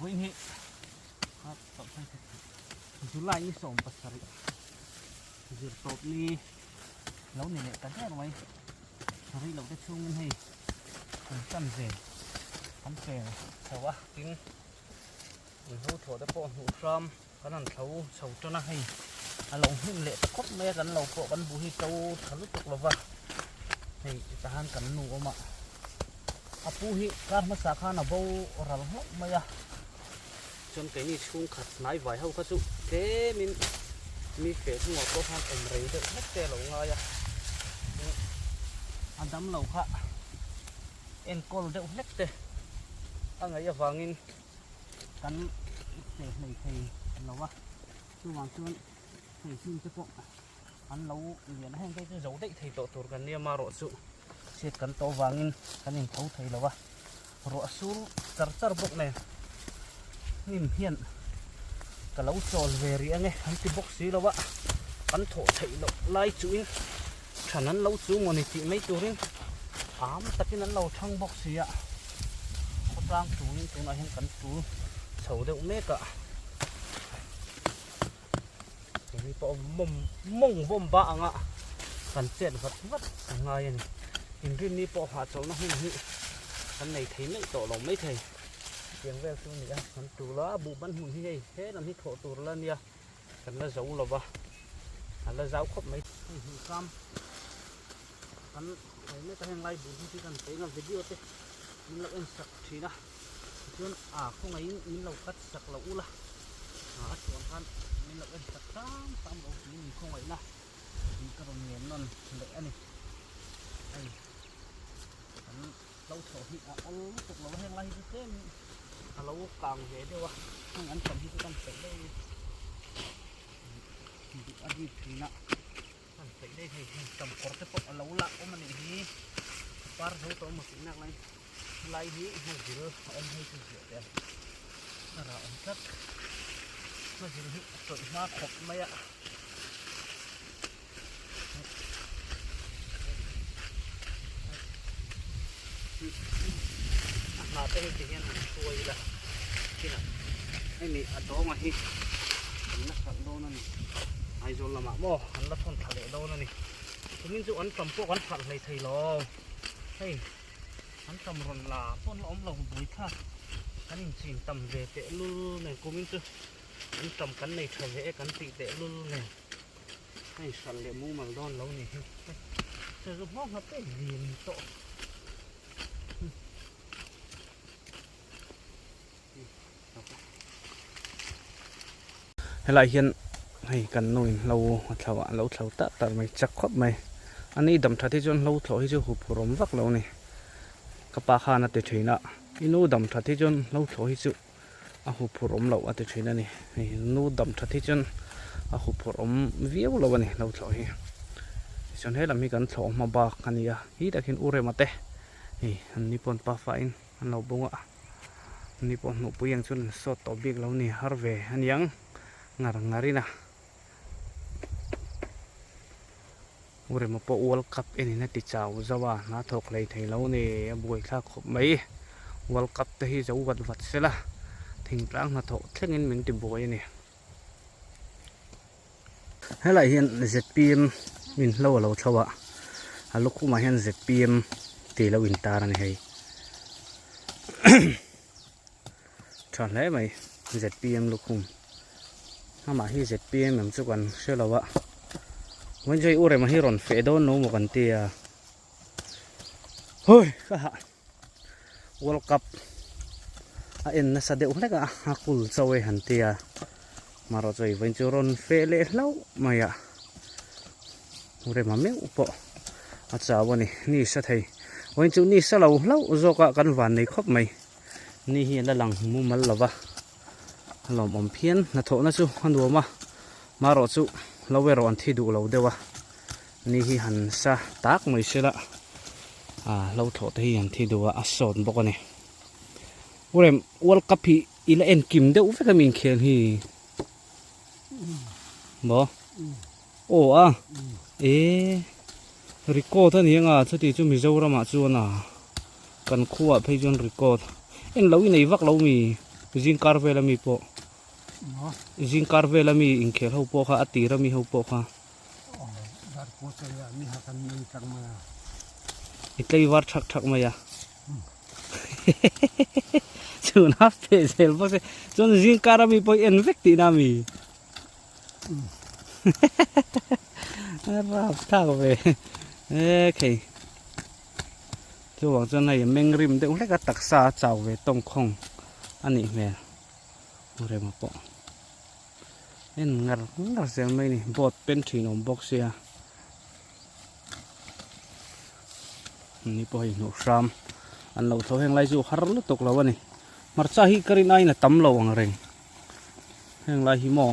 vui nhỉครับตบให้จุฬายี่สองปัสสาวะจุดตบนี่แล้วเนี่ยกันแค่ไหมทำให้เราได้ช่วงนั้นให้คนตั้งใจทำเสียแต่ว่าจริงหูถั่วตะโพนหูซ้ำขนาดเขาเสาเจ้าหน้าให้ลงหิ้งเละตะคบแม่กันเราโปกันบุหิโตทะลุตกเราว่าให้ทหารกันหนูออกมาอาปูหิการมาสาขาหน้าโบรัลหกมาอะจนแกนี่ช่วงขัดนายไหวเขาเขาสุเกมินมีเกทั้งหมดก็ทำเอ็มเรย์ด้วยนักเตะหลงอะไรอะอันดำเหล่าค่ะเอ็นกอลเด็กนักเตะอะไรอย่าฟังอินกันเตะในไทยเราว่าช่วงช่วงไทยชื่นจะพวกอันเราเรียนให้ได้จะได้ไทยต่อตัวกันเนี่ยมารอสุเสียกันต่อวางอินกันเองเขาไทยเราว่ารอสุจัดบกเนี่ยนิ่มเฮียนกับเราโจลเวรีไงอันที่บกสีเราว่าอันโถไทยเราไล่จุนฉะนั้นเราจูมันนี่จีไม่ตัวนี้ตะกี้นั้นเราช่างบกสีอ่ะเขาจ้างจูนตัวไหนเห็นกันจูเสาเดียวเมกะมีปอมงบ่มบ้างอ่ะกันเจ็ดวัดไงนี่ยินดีนี่ปอหาโจน้องนี่กันไหนไทยไม่ต่อเราไม่ไทยเพียงแค่ตัวนี้กันตัวละบุบันหุ่นที่เฮ้นั่นที่โถตัวละเนี่ยกันละเจ้าเราบ่อันละเจ้าครบไหมหุ่นซ้ำกันไม่ต้องไล่บุญที่กันไปงานวิดีโอเต้มันเราเอ็นสักทีนะส่วนข้างในมันเราคัดสักเราละส่วนท่านมันเราเอ็นสักซ้ำเราที่มีข้างในนะมีกระเงียนนั่นเลยอันนี้ไอ้กันเราโถที่เอาตกเราให้ไล่ที่เต้นเรากางเหด้วยวะงั้นคนที่ต้องใส่ได้อันนี้คือนะต้องใส่ได้ให้จำกดจะปกเราละว่ามันอย่างนี้ par thấu tổ một kỹ năng này lấy hí hay gì đó ông hay chịu chịu tiền nó là ông chất nó chỉ hít tội hoa khóc mấy ạ mà tên thì hiện là xuôi là khi nào anh này ở đó mà hi nó sẵn đâu nè ai rồi làm mỏ hắn là thon thả để đâu nè mình chịu ăn tầm phố ăn phật này thầy lo hey ăn tầm rồi là con ống lòng bụi tha cái mình chỉ tầm về tệ luôn này cô mình chưa ăn tầm cắn này thầy dễ cắn tị tệ luôn này hay sẵn lệ mu mà đòn lâu này trời giúp móc nó cái gì tội hay lại hiện hay cần nồi lâu thầu tạ mày chắc khóc mày anh ấy đầm thật thì chọn lâu thầu thì chứ hụp rôm vắt lâu này các bà khăn ở trên nè inu đầm thật thì chọn lâu thầu thì chứ hụp rôm lâu ở trên này inu đầm thật thì chọn hụp rôm viếu lâu này lâu thầu thì chọn hết là mi cần thầu mà bà cái này hít đã khiến ure mà té anh nipon pa fain anh lâu bông ạ nipon nụ bùi yang chun sốt tàu big lâu này har về anh yang ngari na ure mà po World Cup ini na ti chau zawa na thok lei thei lo ni buai kha khop mai World Cup te hi zo wat sela thing tlang na thok thlengin min ti buai ni helai hian ZPM min lo thawa aluku ma hian ZPM ti lo in tar ani hei thon le mai ZPM lukum mà hi ZPM em chú quan xe là vậy vẫn chơi ure mà hi ròn phê đó nó một con tia thôi các bạn World Cup em nó sẽ đều lấy cả cool sâu hẳn tia mà rồi chơi vẫn chơi ròn phê lệ lâu mà ya ure mà méo bộ chào bọn này sẽ thấy vẫn chơi ni sẽ lâu do cả căn ván này khóc mày ni hiện là lằng mua mal là vậy lòng bom phiền là thổ nó chú ăn đùa mà rồi chú lâu về rồi ăn thì đủ lâu đâu à ni hi hẳn sa tác mới xíละlâu thổ thì ăn thì đủ sồn bọc này ủa World Cup thì là em kim đâu phải cái mình khen thì bỏ ồ ê Rico thôi nhỉ chứ thì chú mình dâu ra mà chú à cần khu phải chú Rico em lâu này vác lâu mì Jin carve la mi po. Jin carve la mi in khel ho po kha atira mi ho po kha. Dar po cha ya mi ha kan mi tak ma. Itlai war thak ma ya. Chun ha pe sel po se chun jin car mi po en vek ti na mi. Rap thak ve. Okay. Chu wang chun này meng rim de ule ka taksa chaw ve tong khong. Ani me ure ma po en ngar sel mai ni bot pen thin om box ya ni po hi no sam an lo tho heng lai chu har lu tok lo ani marcha hi karin ai na tam lo ang reng heng lai hi mo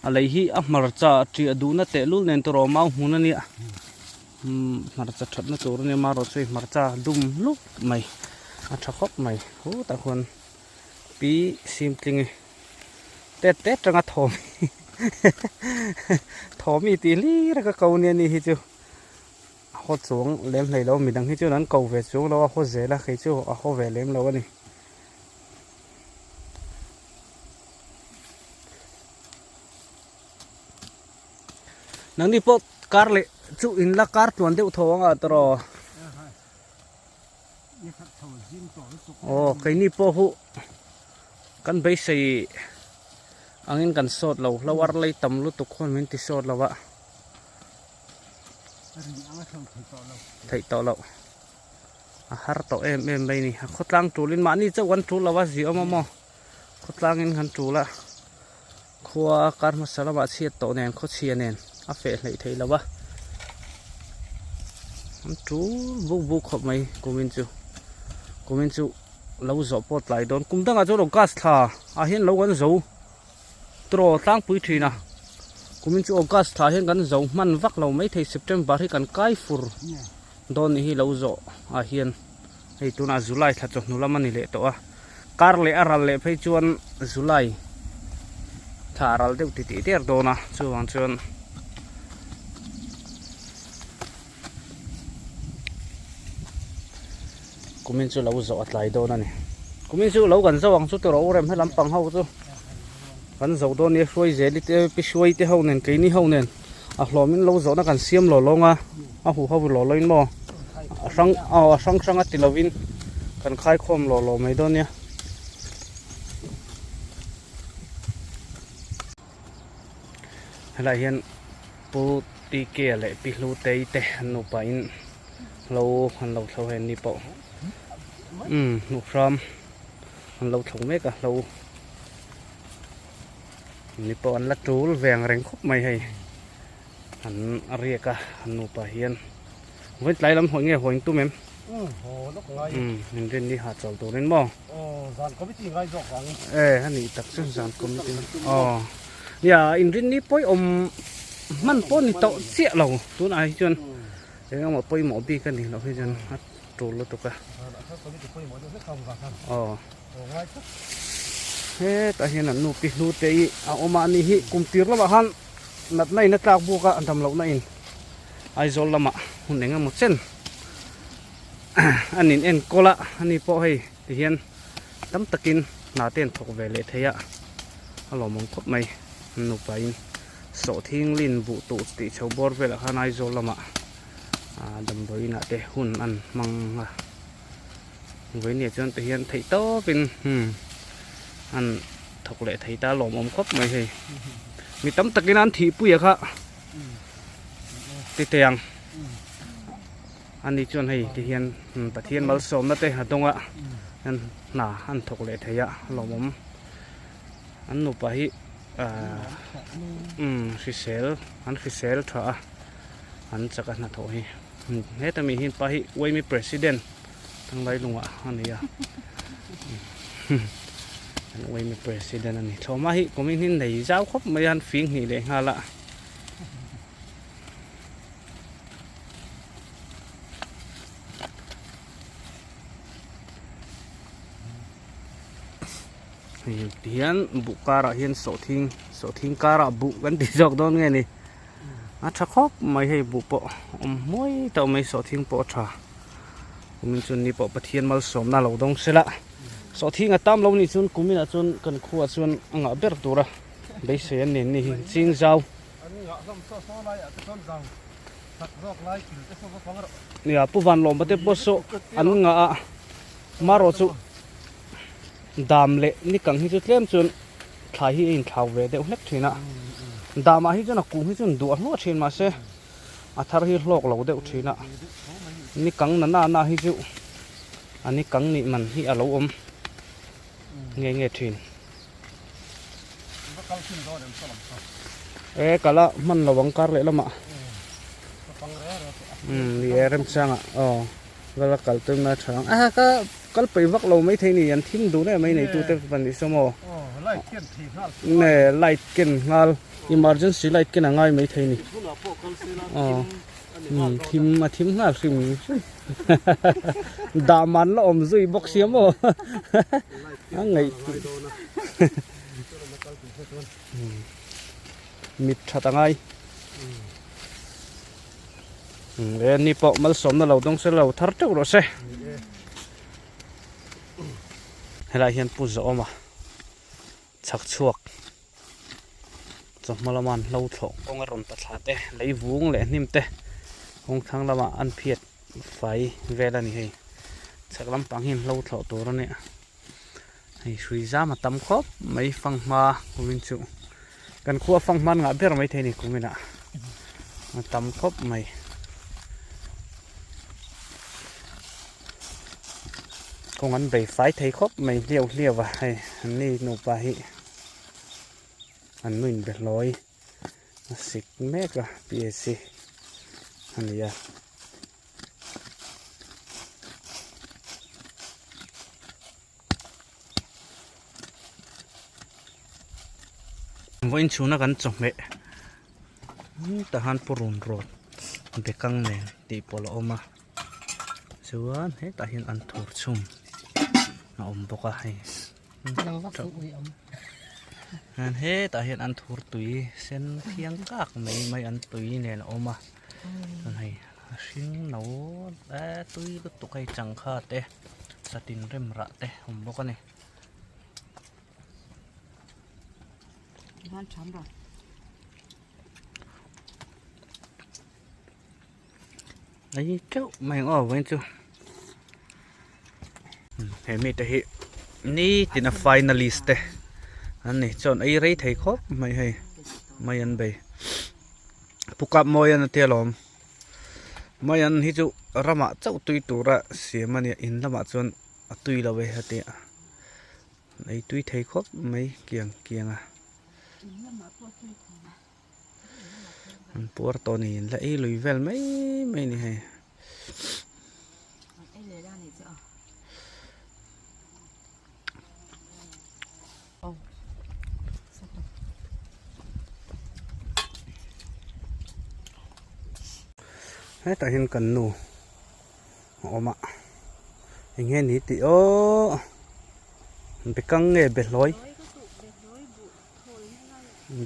alai hi a marcha tri adu na te lul nen to ro mau hun ani marcha that na tur ne maro chei marcha dum lup mai a thakop mai hu ta khon pi sim tling te tanga thom thomi ti li ra ka kau ne ni hi chu ho chung lem hlei lo mi dang hi chu nan kau ve chu lo ho ze la khei chu a ho ve lem lo ani nang ni pot kar le chu in la kar tuan deuh thawang a tro cái ni po hu kan bei sei angin kan sot lo lawar lei tam lu tu khon min ti sot lawa thei to lo har to em bei ni khotlang tulin ma ni chawan tu lawa ji ama mo khotlangin kan tu la khua kar masala ba chiat to nen kho chia nen a fe lei thei lawa am tu bu khop mai kumin chu lâu gió pot lại đón cũng đang ở chỗ đồng gas thà hiền lâu gần dấu tro tăng pui thủy nè kumin chu August tha hian kan zo man vak lo mai thei September hi kan kai fur don hi lo zo a hian hei tuna July tha chok nula mani le to a kar le aral le phei chuan July tha aral deuh ti ti ter dona chuwang chuan kumin chu lo zo atlai dona ni kumin chu lo kan zawang chu to ro rem he lampang ho chu kan zo don ni hroi ze li te pi hroi te ho nen ke ni ho nen a hlomin lo zo na kan siam lo longa a hu ho lo loin mo sang a tilovin kan khai khom lo mai don nia hala hian pu ti ke le pi hlu te te nu pa in lo han lo thlo hen ni po nu ram han lo thong me ka lo ni po an la tul veng reng khop mai hei an aria ka nu pa hian với lại lắm hội nghe hội tu mềm mình trên đi hạt trầu tổ lên mò anh ấy tập trung dàn công ty nhà in trên đi bôi man bôi ni tậu xịa lầu tu này chân thế mà bôi mỏ bi cái này nó hơi chân hạt trầu luôn tục cả thế tại hiện là nụ pi nụ tây ông anh ấy cùng tiếng lắm bạn nát này nát tao buộc cả thầm lẩu này ai zol lama hun enga mo chen anin en kola ani po hei ti hian tam takin na ten thok ve le theya alo mong khop mai nu pain so thing lin bu tu ti chobor vela khan ai zol lama dam doi na te hun an mang với nia chon ti hian thei to pin an thok le thei ta lom om khop mai hei mi tam takin an thi pu ya kha ti teng ani chuan hei ti hian pathian mal som na te hadonga an na an thok le theya lomom an nu pa hi fisel tha an chaka na tho hi he ta mi hin pa hi wei mi president thang lai lunga ani ya an wei mi president ani thoma hi komin hin nei zau khop mai an fing ni le ngala hian bu kara hian so thing kara bu kan ti jok don nge ni a tha khop mai hei bu po moi to mai so thing po tha kumin chun ni po pathian mal som na lo dong sela so thing atam lo ni chun kumin a chun kan khuwa chun anga ber tura bei se an nen ni ching zau ya pu van lom bate po so an nga maro chu dam le ni kang hi chu tlem chun thai hi in thau ve deuh hlek thina dam a hi chuna ku hi chun du a hlo thin ma se athar hi hlok lo deuh thina ni kang na hi chu ani kang ni man hi alo om nge thin kala man lawang kar le lama ni erem changa gala kal tum na thang ka kal pei vak lo mai thei ni an thim du ne mai nei tu te pan ni somo ne light ken ngal emergency light ken angai mai thei ni thim ngal sim da man lo om zui box siamo ngai mit thatangai ni po mal som na lo dong se lo thar te ro se helai hian pu zo ma chak chuak chomalaman lo tho kong ron ta thla te lei vung le nim te hong thang lama an phiat fai vela ni hei chaklam pang hin lo tho tur ani hei sui za ma tam khop mai fang ma kumin chu kan khuwa fang man nga ber mai thei ni kumina tam khop mai công an bày phái thấy khóc mày liều và hay ni nộp và hi anh mình biệt lối xịt mét cả PSC anh ya với chú nó gắn chồng mẹ ta han purun rot bekang ne ti polo oma chuan he ta hian an thur chum na om boka hai Lang vak su ui om. han he ta hian an thur tui sen thiang kak mai an tui ne na oma tan hai hring no tui lu tu kai chang kha te satin rem ra te om boka ni Ngon chấm rồi. ấy cháu mày ngỏ với chú hệ mi ta hi ni tin a finalist te anh này chọn ấy rây thấy khóc mày hay mày ăn bề pukap moi anh tia lom mày ăn hi chú rama cháu tui tu ra xia mà nè in rama chọn tui là về hạt tiệt ấy tui thấy khóc mấy kiềng kiềng à Porto này là ấy lùi về mấy mấy này hay Em lấy ra này chứ. hết tại hiện cần nụ ôm ạ hình như ní tí ô bị căng nghề bệt lối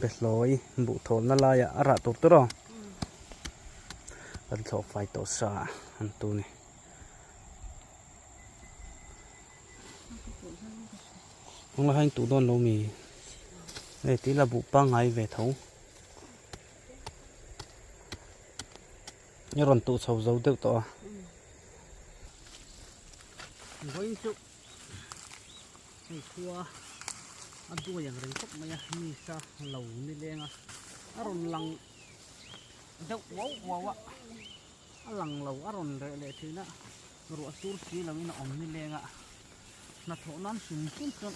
bệt lối bụ thốn nó lai à ra tốt rồi anh thọ phải tổ xả anh tu này không là anh tu đòn lâu mì đây tí là bụ băng ngay về thấu như còn tụ sầu dấu được to với chú này thua anh thuaอย่างไรก็ไม่มีซะเหล่านี่เลยอ่ะอารมณ์หลังเจ้าว้าวอ่ะหลังเหล่าอารมณ์เลยทีน่ะรัวสูรสีเราไม่น่าอมนี่เลยอ่ะน่าโถนั้นสุ่มสุ่มจน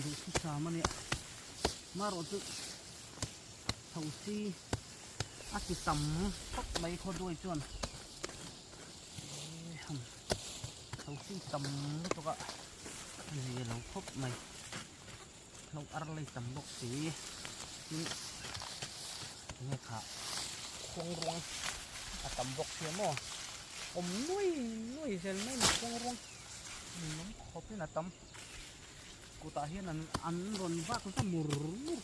ดูที่สามันเนี่ยมารอจุเท่าซีอาทิตย์ต่ำพักใบเขาด้วยจวนเขาซีต่ำแล้วก็นี่เราพักใบเราอะไรต่ำบกสีนี่นี่ค่ะควงรวงต่ำบกเสียมั้งอมนุ่ยนุ่ยเซลไม่ควงรวงน้ำขอบนี่นะต่ำกูตาเห็นอันรอนว่ากูจะมุด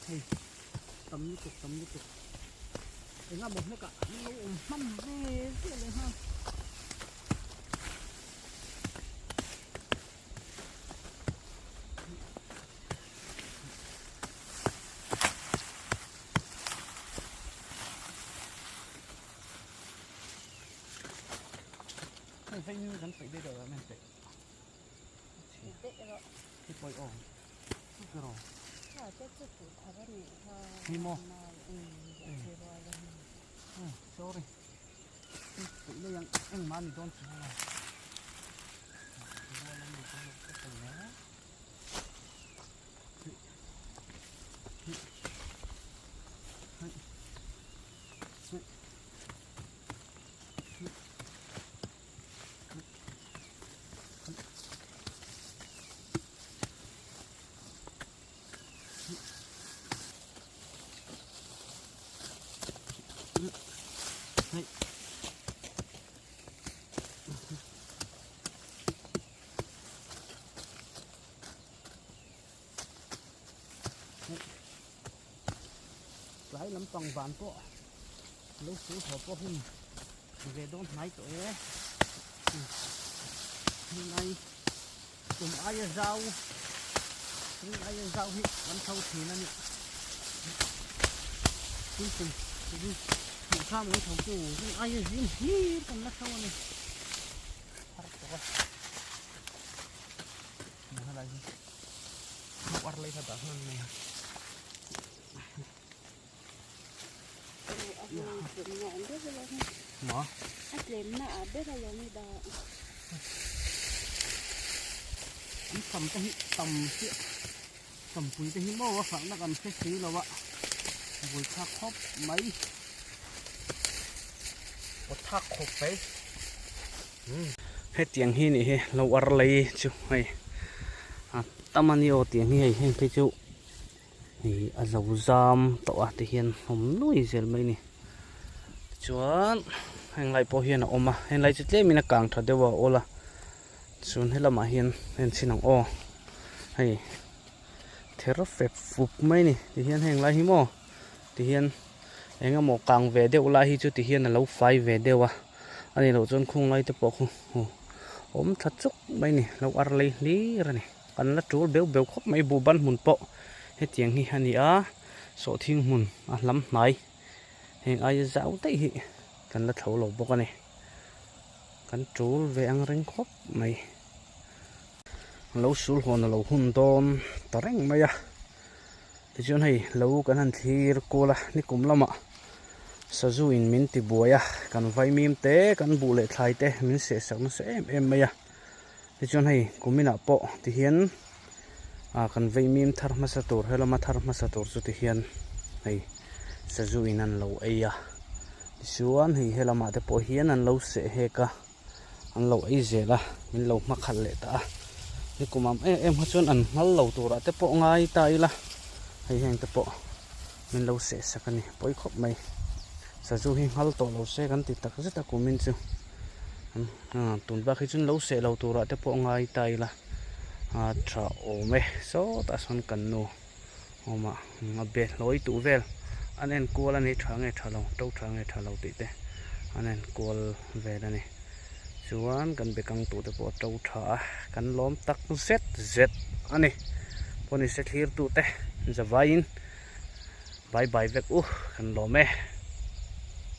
เฮ้ยต่ำนี่ตุกต่ำนี่ตุกnga một nước cả nó mắm về thế ha phải như gắn phải đây rồi mình phải thì bồi ổn rồi đi mua sorry tự nhiên anh mang đi đón chú là lấy lắm toàn ván po lúc số thọ po hung về đón máy tụi ấy hôm nay cùng ai rau hết ăn sâu thì nó nhỉ cuối cùng đi một sao mới thầu chủ ai gì hi còn nó sâu này mana lagi keluar lagi kata này Mo? At lem na abe kayo ni da. Ini tầm pui cái hiếm bao phẳng nó còn xí rồi ạ. Vui thác khóc mấy. Có thác khóc đấy. Hết tiếng hi này lâu ar lấy chú hay. Tâm anh yêu tiếng hi hay thấy chú. ni azau zam to a te hian hom nui zel mai ni chuan heng lai po hian a oma heng lai chitle mina kang tha dewa ola chun helama hian hen chinang o hei thera fep fup mai ni ti hian heng lai hi mo ti hian enga mo kang ve deuh lai hi chu ti hian a lo fai ve dewa ani lo chon khung lai te po khu om that chuk mai ni lo ar lei li ra ni kan la tul beu beu khop mai bu ban mun po he tiang hi hani a so thing mun a lam nai heng ai zau te hi kan la thlo lo bok ani kan tul ve ang reng khop mai lo sul hon lo hun don tareng mai a ti chon hei lo kan han thlir kola ni kum lama sazu in min ti buaya kan vai mim te kan bu le thlai te min se sak na se em mai a ti chon hei kumina po ti hian kan vai mim thar ma sa tur helama thar ma sa tur chu ti hian hei sazu in an lo eia chuan hei helama te po hian an lo se he ka an lo ei zela min lo ma khal le ta ni kumam em ha chuan an ngal lo tura te po ngai tai la hei heng te po min lo se sakani poi khop mai sazu hi ngal to lo se kan ti tak zeta kumin chu tun ba khi chun lo se lo tura te po ngai tai la tra o me so ta son kan no oma ma be loi tu vel anen kola ni thange thalo to thange thalo ti te anen kol ve da ni chuan kan bekang tu te po to tha kan lom tak zet zet ani poni se thlir tu te zawain bye bye vek kan lo me